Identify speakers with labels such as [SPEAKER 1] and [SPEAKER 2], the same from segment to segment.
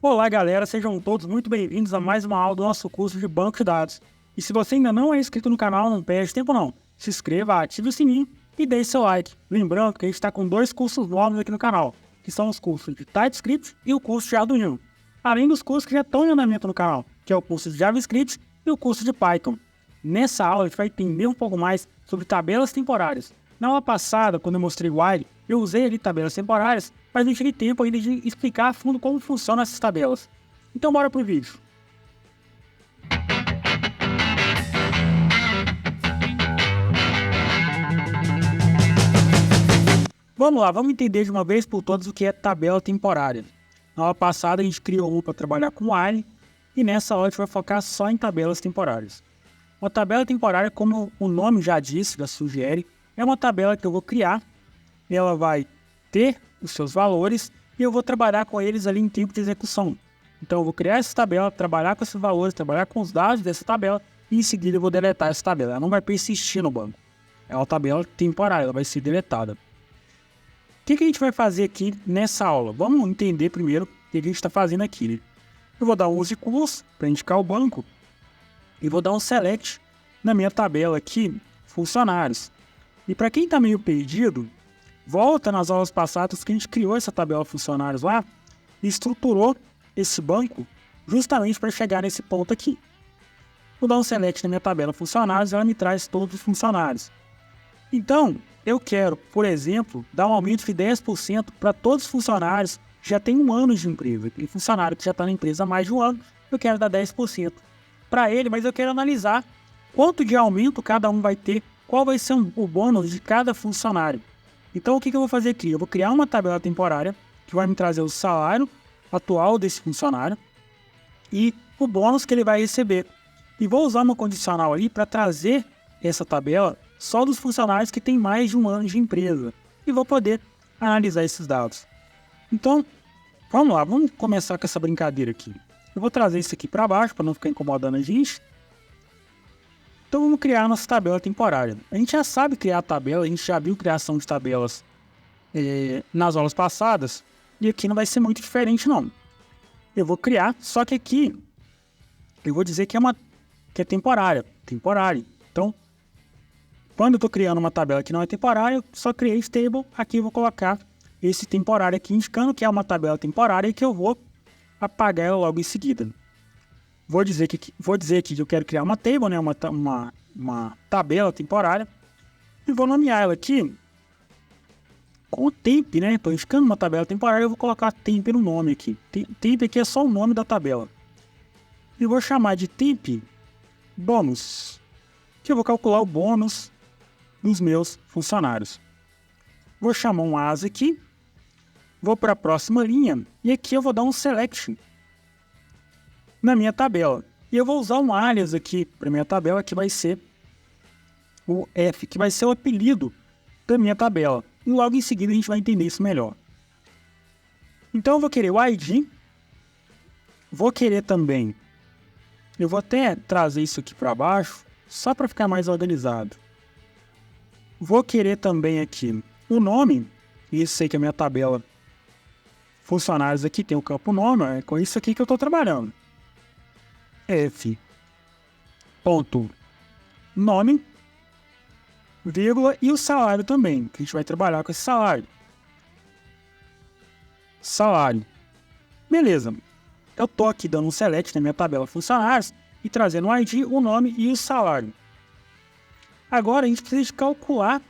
[SPEAKER 1] Olá galera, sejam todos muito bem-vindos a mais uma aula do nosso curso de banco de dados. E se você ainda não é inscrito no canal, não perde tempo não. Se inscreva, ative o sininho e deixe seu like. Lembrando que a gente está com dois cursos novos aqui no canal, que são os cursos de TypeScript e o curso de Arduino. Além dos cursos que já estão em andamento no canal, que é o curso de JavaScript e o curso de Python. Nessa aula a gente vai entender um pouco mais sobre tabelas temporárias. Na aula passada, quando eu mostrei o while, eu usei ali tabelas temporárias, mas não tive tempo ainda de explicar a fundo como funcionam essas tabelas. Então bora pro vídeo. Vamos lá, vamos entender de uma vez por todas o que é tabela temporária. Na aula passada a gente criou uma para trabalhar com while, e nessa aula a gente vai focar só em tabelas temporárias. Uma tabela temporária, como o nome já disse, já sugere, é uma tabela que eu vou criar. Ela vai ter os seus valores e eu vou trabalhar com eles ali em tempo de execução. Então eu vou criar essa tabela, trabalhar com esses valores, trabalhar com os dados dessa tabela e em seguida eu vou deletar essa tabela. Ela não vai persistir no banco. É uma tabela temporária, ela vai ser deletada. O que a gente vai fazer aqui nessa aula? Vamos entender primeiro o que a gente está fazendo aqui, né? Eu vou dar um use curso para indicar o banco e vou dar um select na minha tabela aqui, funcionários. E para quem está meio perdido, volta nas aulas passadas que a gente criou essa tabela funcionários lá e estruturou esse banco justamente para chegar nesse ponto aqui. Vou dar um select na minha tabela funcionários e ela me traz todos os funcionários. Então, eu quero, por exemplo, dar um aumento de 10% para todos os funcionários que já têm 1 ano de empresa. Aquele funcionário que já está na empresa há mais de 1 ano, eu quero dar 10% para ele, mas eu quero analisar quanto de aumento cada um vai ter, qual vai ser o bônus de cada funcionário. Então o que eu vou fazer aqui? Eu vou criar uma tabela temporária que vai me trazer o salário atual desse funcionário e o bônus que ele vai receber. E vou usar uma condicional ali para trazer essa tabela só dos funcionários que têm mais de 1 ano de empresa. E vou poder analisar esses dados. Então, vamos lá, vamos começar com essa brincadeira aqui. Eu vou trazer isso aqui para baixo para não ficar incomodando a gente. Então vamos criar a nossa tabela temporária. A gente já sabe criar a tabela, a gente já viu criação de tabelas nas aulas passadas, e aqui não vai ser muito diferente não. Eu vou criar, só que aqui eu vou dizer que é temporária. Então, quando eu estou criando uma tabela que não é temporária, eu só criei stable, aqui eu vou colocar esse temporário aqui, indicando que é uma tabela temporária e que eu vou apagar ela logo em seguida. Vou dizer aqui que eu quero criar uma table, né, uma tabela temporária, e vou nomear ela aqui com o temp, né? Estou indicando uma tabela temporária, eu vou colocar temp no nome aqui. Temp aqui é só o nome da tabela. E vou chamar de temp bônus, que eu vou calcular o bônus dos meus funcionários. Vou chamar um as aqui, vou para a próxima linha, e aqui eu vou dar um select na minha tabela. E eu vou usar um alias aqui para minha tabela, que vai ser o F, que vai ser o apelido da minha tabela. E logo em seguida a gente vai entender isso melhor. Então eu vou querer o ID, vou querer também, eu vou até trazer isso aqui para baixo, só para ficar mais organizado. Vou querer também aqui o nome, e isso aí que é a minha tabela funcionários aqui tem o campo nome, é com isso aqui que eu estou trabalhando. F ponto nome, vírgula, e o salário também, que a gente vai trabalhar com esse salário. Salário. Beleza. Eu tô aqui dando um select na minha tabela funcionários e trazendo o ID, o nome e o salário. Agora a gente precisa de calcular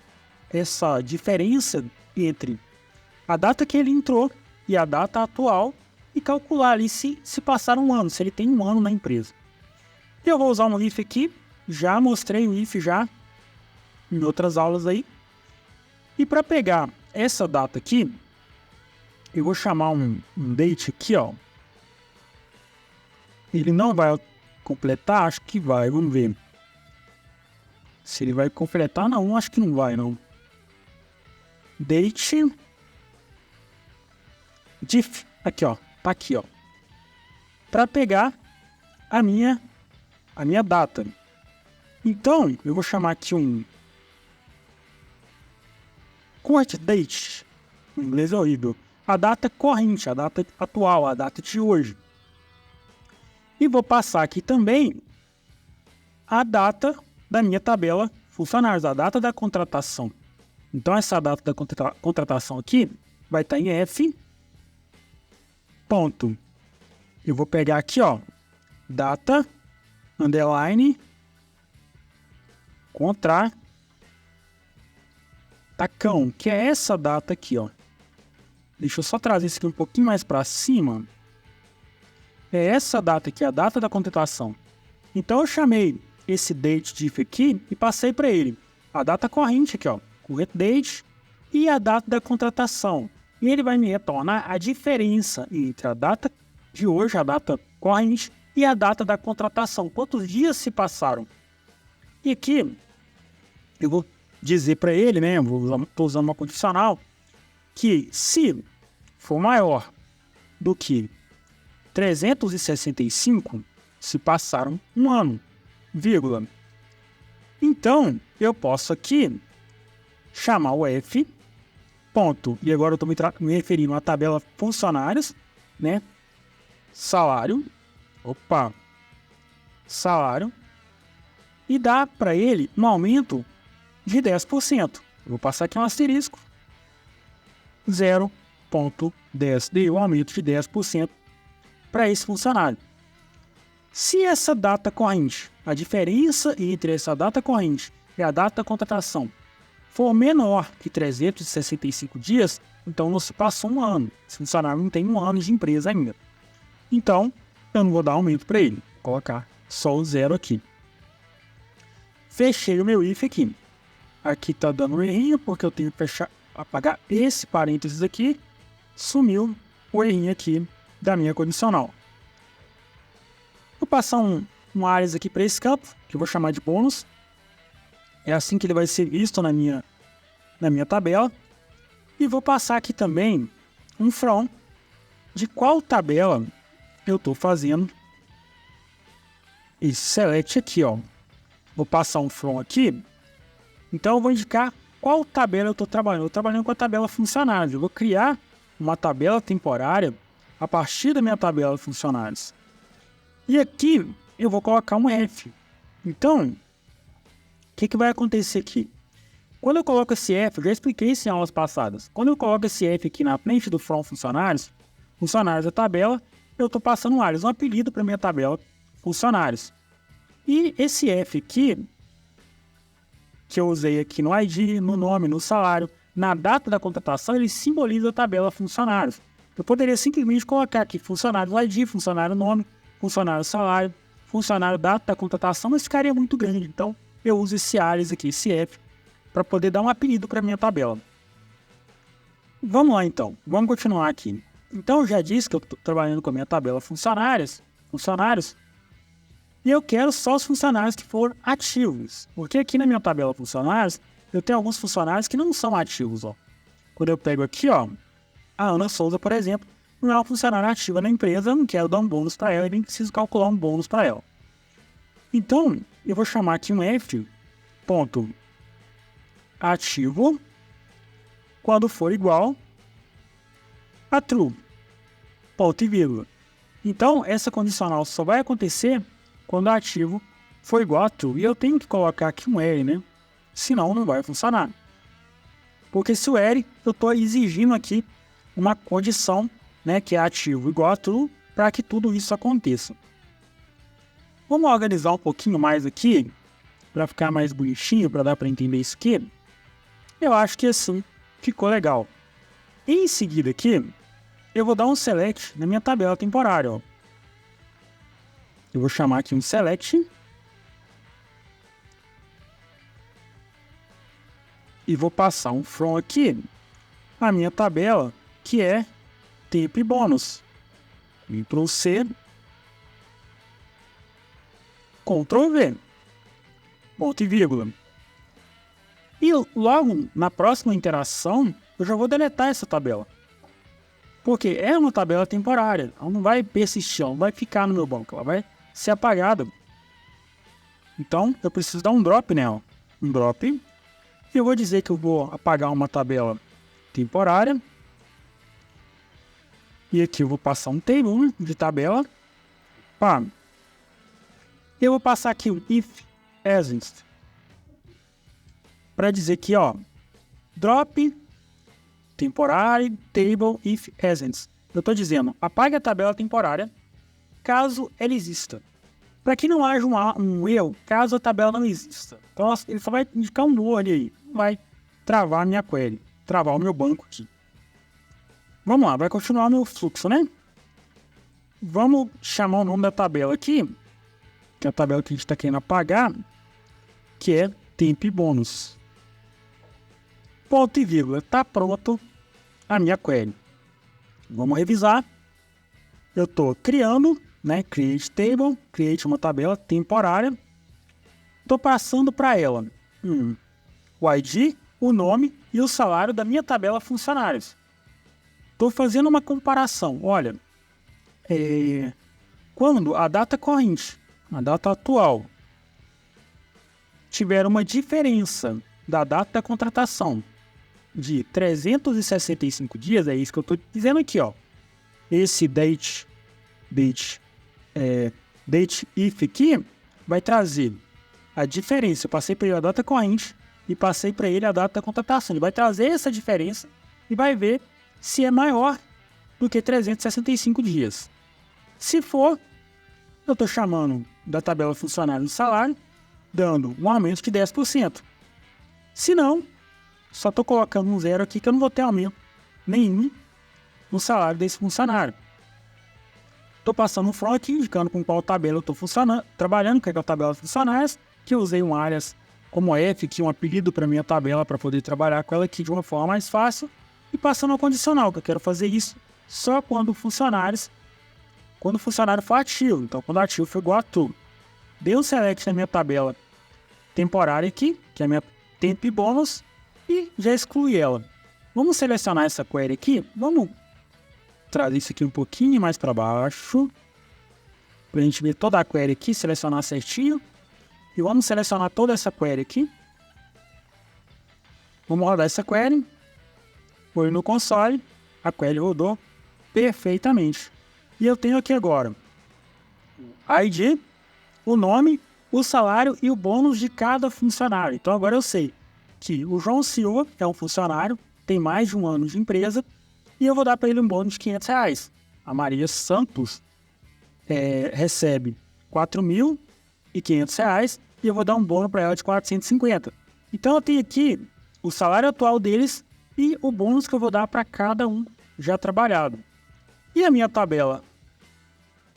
[SPEAKER 1] essa diferença entre a data que ele entrou e a data atual e calcular ali se passar 1 ano, se ele tem 1 ano na empresa. E eu vou usar um if aqui, já mostrei o if já em outras aulas aí. E para pegar essa data aqui, eu vou chamar um date aqui, ó. Ele não vai completar? Acho que vai, vamos ver. Se ele vai completar, não, acho que não vai, não. Date diff, aqui ó, tá aqui ó, para pegar a minha data. Então eu vou chamar aqui um Quote date, em inglês é horrível, a data corrente, a data atual, a data de hoje. E vou passar aqui também a data da minha tabela funcionários, a data da contratação. Então, essa data da contratação aqui vai estar em F. Ponto. Eu vou pegar aqui, ó, data, underline, contratação, que é essa data aqui, ó. Deixa eu só trazer isso aqui um pouquinho mais para cima. É essa data aqui, a data da contratação. Então, eu chamei esse date diff aqui e passei para ele a data corrente aqui, ó, current date e a data da contratação. E ele vai me retornar a diferença entre a data de hoje, a data corrente, e a data da contratação. Quantos dias se passaram? E aqui eu vou dizer para ele, né? Estou usando uma condicional, que se for maior do que 365, se passaram um ano, vírgula. Então, eu posso aqui chamar o F, ponto, e agora eu estou me referindo à tabela funcionários, né? Salário, salário, e dá para ele um aumento de 10%. Eu vou passar aqui um asterisco, 0,10, deu um aumento de 10% para esse funcionário. Se essa data corrente, a diferença entre essa data corrente e a data da contratação for menor que 365 dias, então não se passou um ano. Esse funcionário não tem um ano de empresa ainda. Então, eu não vou dar aumento para ele. Vou colocar só o 0 aqui. Fechei o meu if aqui. Aqui está dando um errinho, porque eu tenho que apagar esse parênteses aqui. Sumiu o errinho aqui da minha condicional. Vou passar um alias aqui para esse campo, que eu vou chamar de bônus. É assim que ele vai ser visto na minha tabela. E vou passar aqui também um from de qual tabela eu estou fazendo esse select aqui, ó. Vou passar um from aqui. Então eu vou indicar qual tabela eu estou trabalhando. Eu estou trabalhando com a tabela funcionários. Eu vou criar uma tabela temporária a partir da minha tabela funcionários. E aqui eu vou colocar um F. Então, o que vai acontecer aqui? Quando eu coloco esse F, eu já expliquei isso em aulas passadas. Quando eu coloco esse F aqui na frente do from funcionários da tabela, eu estou passando um alias, um apelido para minha tabela funcionários. E esse F aqui, que eu usei aqui no ID, no nome, no salário, na data da contratação, ele simboliza a tabela funcionários. Eu poderia simplesmente colocar aqui funcionário ID, funcionário nome, funcionário salário, funcionário data da contratação, mas ficaria muito grande. Então, eu uso esse alias aqui, esse F, para poder dar um apelido para minha tabela. Vamos lá, então. Vamos continuar aqui. Então, eu já disse que eu estou trabalhando com a minha tabela funcionários, e eu quero só os funcionários que foram ativos. Porque aqui na minha tabela funcionários, eu tenho alguns funcionários que não são ativos, ó. Quando eu pego aqui, ó, a Ana Souza, por exemplo, não é uma funcionária ativa na empresa, eu não quero dar um bônus para ela, e nem preciso calcular um bônus para ela. Então, eu vou chamar aqui um F, ponto, ativo, quando for igual a true, ponto e vírgula. Então, essa condicional só vai acontecer quando o ativo for igual a true. E eu tenho que colocar aqui um L, né? Senão não vai funcionar. Porque se o L, eu estou exigindo aqui uma condição, né, que é ativo igual a true, para que tudo isso aconteça. Vamos organizar um pouquinho mais aqui, para ficar mais bonitinho, para dar para entender isso aqui. Eu acho que assim ficou legal. Em seguida aqui, eu vou dar um select na minha tabela temporária, ó. Eu vou chamar aqui um select. E vou passar um from aqui na minha tabela, que é tempo e bônus. Ctrl C, Ctrl V, ponto e vírgula. E logo na próxima interação, eu já vou deletar essa tabela. Porque é uma tabela temporária, ela não vai persistir, ela não vai ficar no meu banco, ela vai ser apagada. Então, eu preciso dar um drop nela. Um drop. E eu vou dizer que eu vou apagar uma tabela temporária. E aqui eu vou passar um table de tabela. Pá. Eu vou passar aqui o if essence para dizer que, ó, drop temporary table if essence. Eu estou dizendo, apague a tabela temporária caso ela exista. Para que não haja um erro caso a tabela não exista. Então ele só vai indicar um word aí. Não vai travar a minha query, travar o meu banco aqui. Vamos lá, vai continuar o meu fluxo, né? Vamos chamar o nome da tabela aqui, que é a tabela que a gente está querendo apagar, que é temp bônus. Ponto e vírgula, tá pronto a minha query. Vamos revisar. Eu estou criando, né? Create table, create uma tabela temporária. Estou passando para ela o ID, o nome e o salário da minha tabela funcionários. Estou fazendo uma comparação. Olha, quando a data corrente, a data atual, tiver uma diferença da data da contratação de 365 dias, é isso que eu estou dizendo aqui, ó. Esse date if aqui vai trazer a diferença. Eu passei para ele a data corrente e passei para ele a data da contratação. Ele vai trazer essa diferença e vai ver se é maior do que 365 dias. Se for, eu estou chamando da tabela funcionário do salário, dando um aumento de 10%. Se não, só estou colocando um zero aqui que eu não vou ter aumento nenhum no salário desse funcionário. Estou passando um from aqui, indicando com qual tabela eu estou trabalhando, que é a tabela funcionários, que eu usei um alias como F, que é um apelido para minha tabela, para poder trabalhar com ela aqui de uma forma mais fácil, e passando ao condicional, que eu quero fazer isso só quando o funcionário for ativo. Então, quando ativo for igual a true. Dei um select na minha tabela temporária aqui, que é a minha temp bônus, e já excluí ela. Vamos selecionar essa query aqui. Vamos trazer isso aqui um pouquinho mais para baixo, para a gente ver toda a query aqui, selecionar certinho. E vamos selecionar toda essa query aqui. Vamos rodar essa query. Foi no console, a query rodou perfeitamente. E eu tenho aqui agora o ID, o nome, o salário e o bônus de cada funcionário. Então agora eu sei que o João Silva é um funcionário, tem mais de 1 ano de empresa, e eu vou dar para ele um bônus de R$500. A Maria Santos recebe R$4.500 e eu vou dar um bônus para ela de 450. Então eu tenho aqui o salário atual deles e o bônus que eu vou dar para cada um já trabalhado. E a minha tabela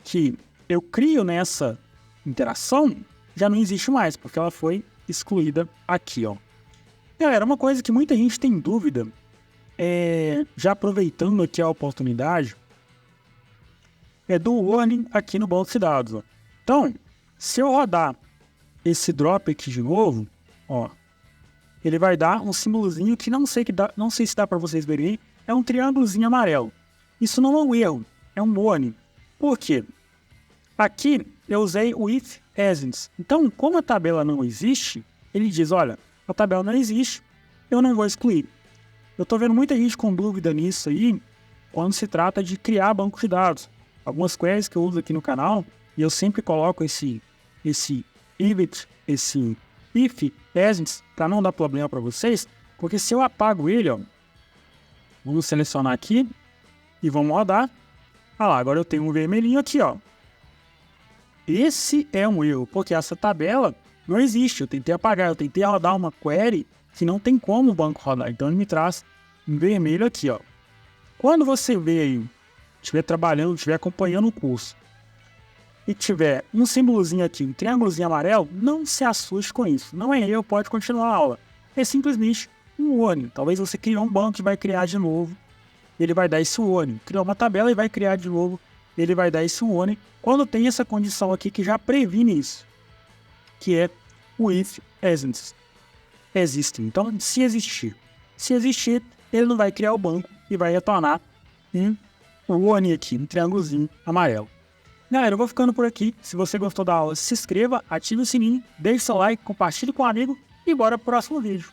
[SPEAKER 1] que eu crio nessa interação já não existe mais, porque ela foi excluída aqui, ó. Galera, uma coisa que muita gente tem dúvida, já aproveitando aqui a oportunidade, é do warning aqui no banco de dados, ó. Então, se eu rodar esse drop aqui de novo, ó, ele vai dar um símbolozinho que não sei se dá para vocês verem, é um triângulozinho amarelo. Isso não é um erro, é um warning. Por quê? Aqui eu usei o if essence. Então, como a tabela não existe, ele diz, olha, a tabela não existe, eu não vou excluir. Eu estou vendo muita gente com dúvida nisso aí, quando se trata de criar banco de dados. Algumas queries que eu uso aqui no canal, e eu sempre coloco esse if essence, para não dar problema para vocês, porque se eu apago ele, ó, vamos selecionar aqui, e vamos rodar. Ah lá, agora eu tenho um vermelhinho aqui, ó. Esse é um erro, porque essa tabela não existe. Eu tentei apagar, eu tentei rodar uma query que não tem como o banco rodar. Então ele me traz em vermelho aqui, ó. Quando você vê aí, estiver trabalhando, estiver acompanhando o curso e tiver um símbolozinho aqui, um triângulozinho amarelo, não se assuste com isso. Não é erro, pode continuar a aula. É simplesmente um warning. Talvez você criou um banco e vai criar de novo. Ele vai dar esse warning. Criou uma tabela e vai criar de novo. Ele vai dar esse warning quando tem essa condição aqui que já previne isso, que é o if essence. Existe. Então, se existir, ele não vai criar o banco e vai retornar um warning aqui, um triângulozinho amarelo. Galera, eu vou ficando por aqui. Se você gostou da aula, se inscreva, ative o sininho, deixe seu like, compartilhe com um amigo e bora pro próximo vídeo.